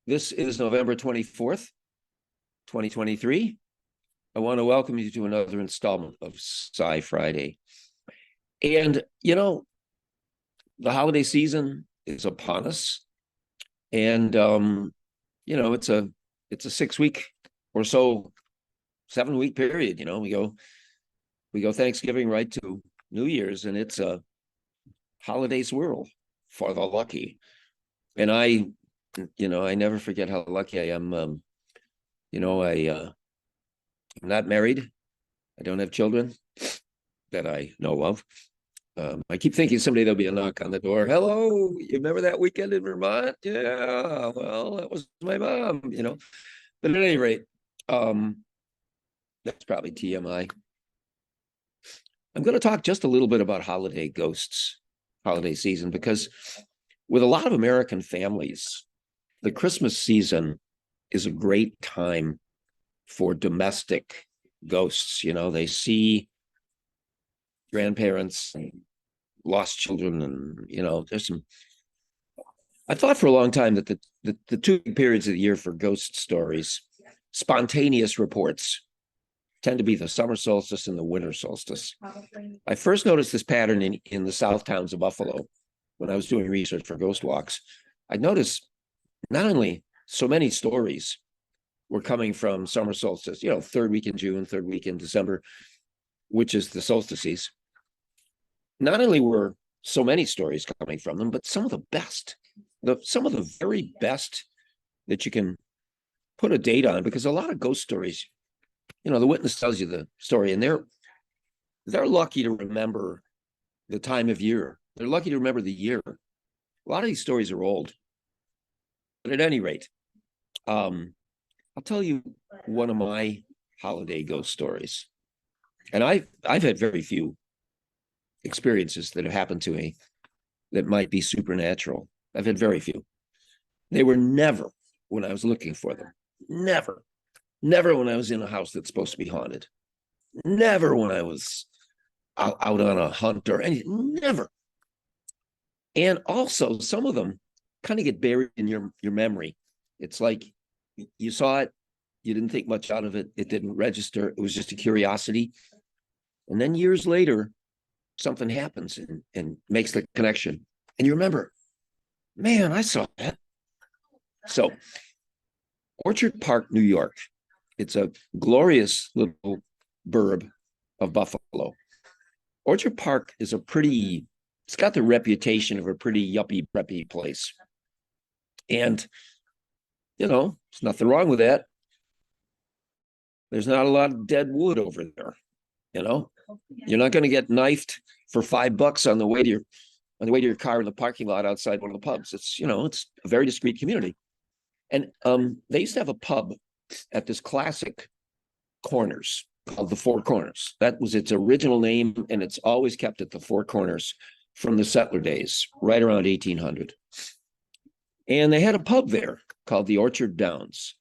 This is November 24th, 2023. I want to welcome you to another installment of Psi Friday. And, the holiday season is upon us. And, it's a 6-week or so, 7-week period. We go Thanksgiving right to New Year's, and it's a holiday swirl for the lucky. And I never forget how lucky I am. I'm not married. I don't have children that I know of. I keep thinking someday there'll be a knock on the door. Hello, you remember that weekend in Vermont? Yeah, well, that was my mom, But at any rate, that's probably TMI. I'm going to talk just a little bit about holiday ghosts, holiday season, because with a lot of American families, the Christmas season is a great time for domestic ghosts. They see grandparents and lost children, and there's some. I thought for a long time that the two periods of the year for ghost stories, spontaneous reports, tend to be the summer solstice and the winter solstice. I first noticed this pattern in the South Towns of Buffalo when I was doing research for ghost walks. I noticed not only so many stories were coming from summer solstice, third week in June, third week in December, which is the solstices. Not only were so many stories coming from them, but some of the best, some of the very best that you can put a date on, because a lot of ghost stories, the witness tells you the story, and they're lucky to remember the time of year. They're lucky to remember the year. A lot of these stories are old. But at any rate, I'll tell you one of my holiday ghost stories. And I've had very few experiences that have happened to me that might be supernatural. I've had very few. They were never when I was looking for them. Never when I was in a house that's supposed to be haunted. Never when I was out on a hunt or anything. Never. And also, some of them kind of get buried in your memory. It's like you saw it, you didn't think much out of it, it didn't register, it was just a curiosity. And then years later, something happens and makes the connection. And you remember, man, I saw that. So, Orchard Park, New York. It's a glorious little burb of Buffalo. Orchard Park is it's got the reputation of a pretty yuppie, preppy place. And, there's nothing wrong with that. There's not a lot of dead wood over there. You're not going to get knifed for $5 on the way to your car in the parking lot outside one of the pubs. It's a very discreet community. And they used to have a pub at this classic Corners called the Four Corners. That was its original name, and it's always kept at the Four Corners from the settler days, right around 1800. And they had a pub there called the Orchard Downs.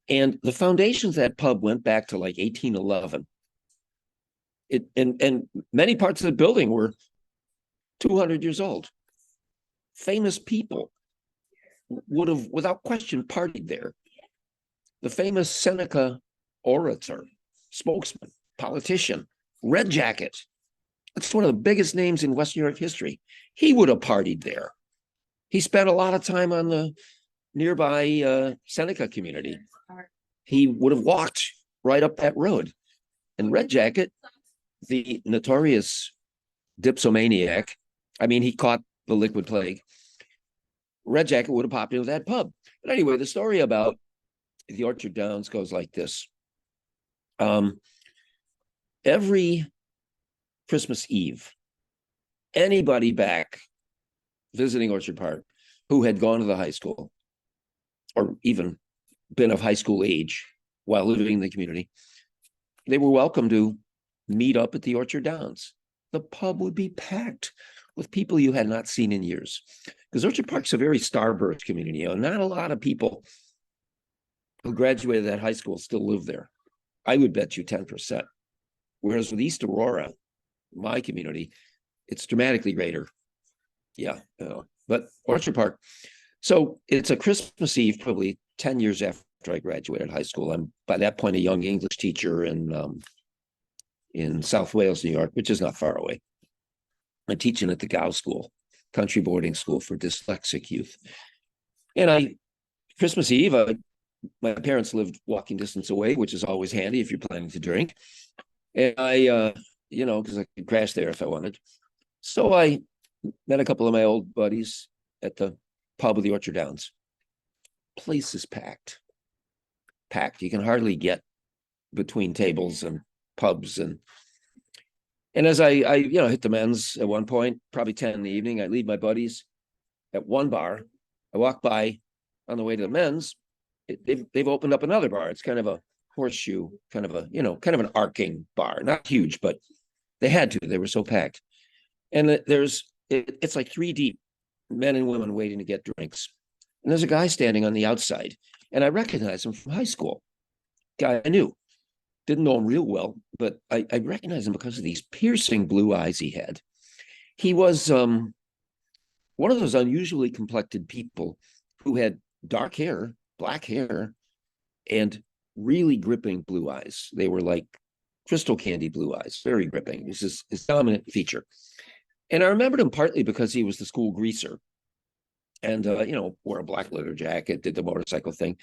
And the foundations of that pub went back to like 1811. And many parts of the building were 200 years old. Famous people would have, without question, partied there. The famous Seneca orator, spokesman, politician, Red Jacket. That's one of the biggest names in West New York history. He would have partied there. He spent a lot of time on the nearby Seneca community. He would have walked right up that road. And Red Jacket, the notorious dipsomaniac, he caught the liquid plague. Red Jacket would have popped into that pub. But anyway, the story about the Orchard Downs goes like this. Every Christmas Eve, anybody back visiting Orchard Park who had gone to the high school or even been of high school age while living in the community, they were welcome to meet up at the Orchard Downs. The pub would be packed with people you had not seen in years, because Orchard Park's a very starburst community. Not a lot of people who graduated that high school still live there. I would bet you 10%. Whereas with East Aurora, my community, it's dramatically greater. Yeah. But Orchard Park, So it's a Christmas Eve, probably 10 years after I graduated high school. I'm by that point a young English teacher in South Wales, New York, which is not far away. I'm teaching at the Gow School, country boarding school for dyslexic youth. And Christmas Eve, my parents lived walking distance away, which is always handy if you're planning to drink. And because I could crash there if I wanted. So I met a couple of my old buddies at the pub of the Orchard Downs. Place is packed. Packed. You can hardly get between tables and pubs and as I hit the men's at one point, probably 10 in the evening, I leave my buddies at one bar. I walk by on the way to the men's. They've opened up another bar. It's kind of a horseshoe, kind of an arcing bar, not huge, but they had to. They were so packed. And it's like three deep, men and women waiting to get drinks. And there's a guy standing on the outside, and I recognize him from high school. Guy I knew. Didn't know him real well, but I recognized him because of these piercing blue eyes he had. He was one of those unusually complected people who had dark hair, black hair, and really gripping blue eyes. They were like crystal candy blue eyes, very gripping. This is his dominant feature. And I remembered him partly because he was the school greaser and, wore a black leather jacket, did the motorcycle thing.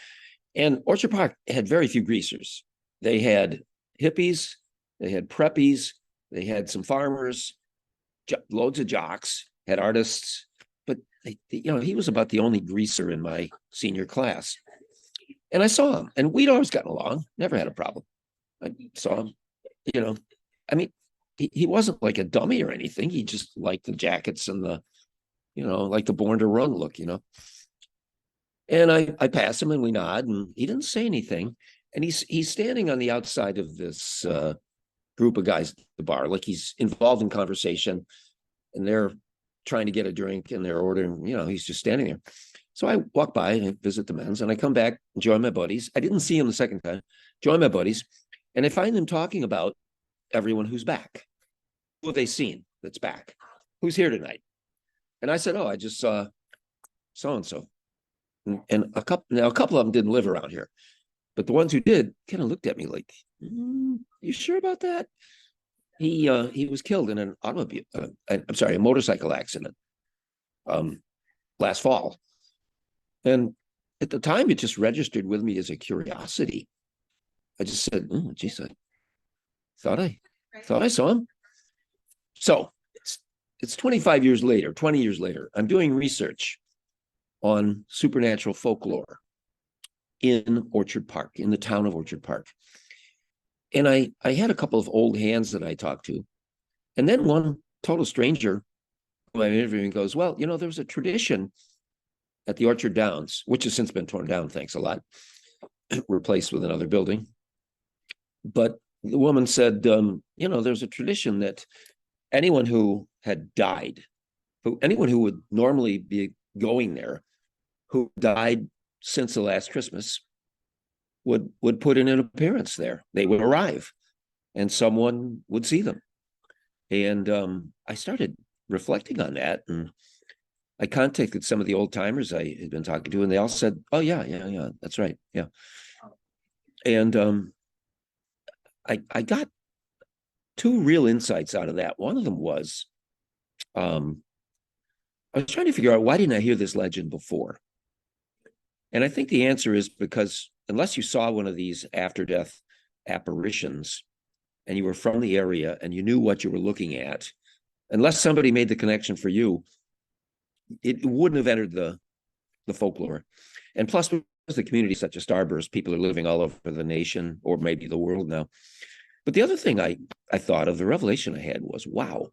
And Orchard Park had very few greasers. They had hippies, they had preppies, they had some farmers, loads of jocks, had artists, but he was about the only greaser in my senior class. And I saw him, and we'd always gotten along, never had a problem. I saw him, I mean, he wasn't like a dummy or anything. He just liked the jackets and like the Born to Run look, And I pass him and we nod, and he didn't say anything. And he's standing on the outside of this group of guys at the bar, like he's involved in conversation, and they're trying to get a drink and they're ordering, he's just standing there. So I walk by and visit the men's, and I come back and join my buddies. I didn't see him the second time, join my buddies, and I find them talking about everyone who's back. Who have they seen that's back? Who's here tonight? And I said, oh, I just saw so-and-so. And a couple of them didn't live around here. But the ones who did kind of looked at me like, you sure about that? He was killed in an a motorcycle accident last fall. And at the time, it just registered with me as a curiosity. I just said, oh, geez, I thought I saw him. So it's 20 years later, I'm doing research on supernatural folklore in Orchard Park, in the town of Orchard Park. And I had a couple of old hands that I talked to. And then one total stranger who I'm interviewing goes, well, there was a tradition at the Orchard Downs, which has since been torn down, thanks a lot, replaced with another building. But the woman said, there's a tradition that anyone who had died, anyone who would normally be going there, who died since the last Christmas, would put in an appearance there. They would arrive, and someone would see them. And I started reflecting on that, and I contacted some of the old timers I had been talking to, and they all said, "Oh yeah, that's right, yeah." And I got two real insights out of that. One of them was, I was trying to figure out, why didn't I hear this legend before? And I think the answer is because unless you saw one of these after-death apparitions and you were from the area and you knew what you were looking at, unless somebody made the connection for you, it wouldn't have entered the folklore. And plus, because the community is such a starburst, people are living all over the nation or maybe the world now. But the other thing I thought of, the revelation I had was, wow,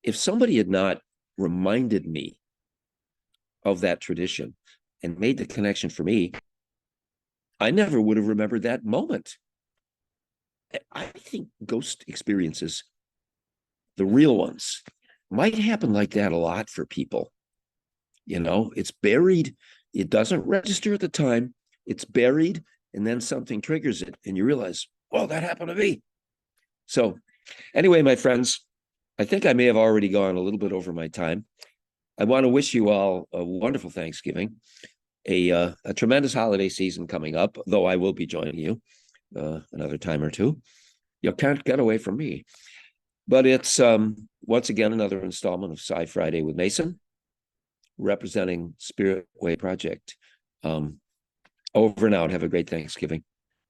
if somebody had not reminded me of that tradition and made the connection for me, I never would have remembered that moment. I think ghost experiences, the real ones, might happen like that a lot for people. It's buried. It doesn't register at the time. It's buried, and then something triggers it, and you realize, oh, that happened to me. So anyway, my friends, I think I may have already gone a little bit over my time. I want to wish you all a wonderful Thanksgiving, a tremendous holiday season coming up, though I will be joining you another time or two. You can't get away from me. But it's once again another installment of Psi Friday with Mason, representing Spirit Way Project. Over and out. Have a great Thanksgiving.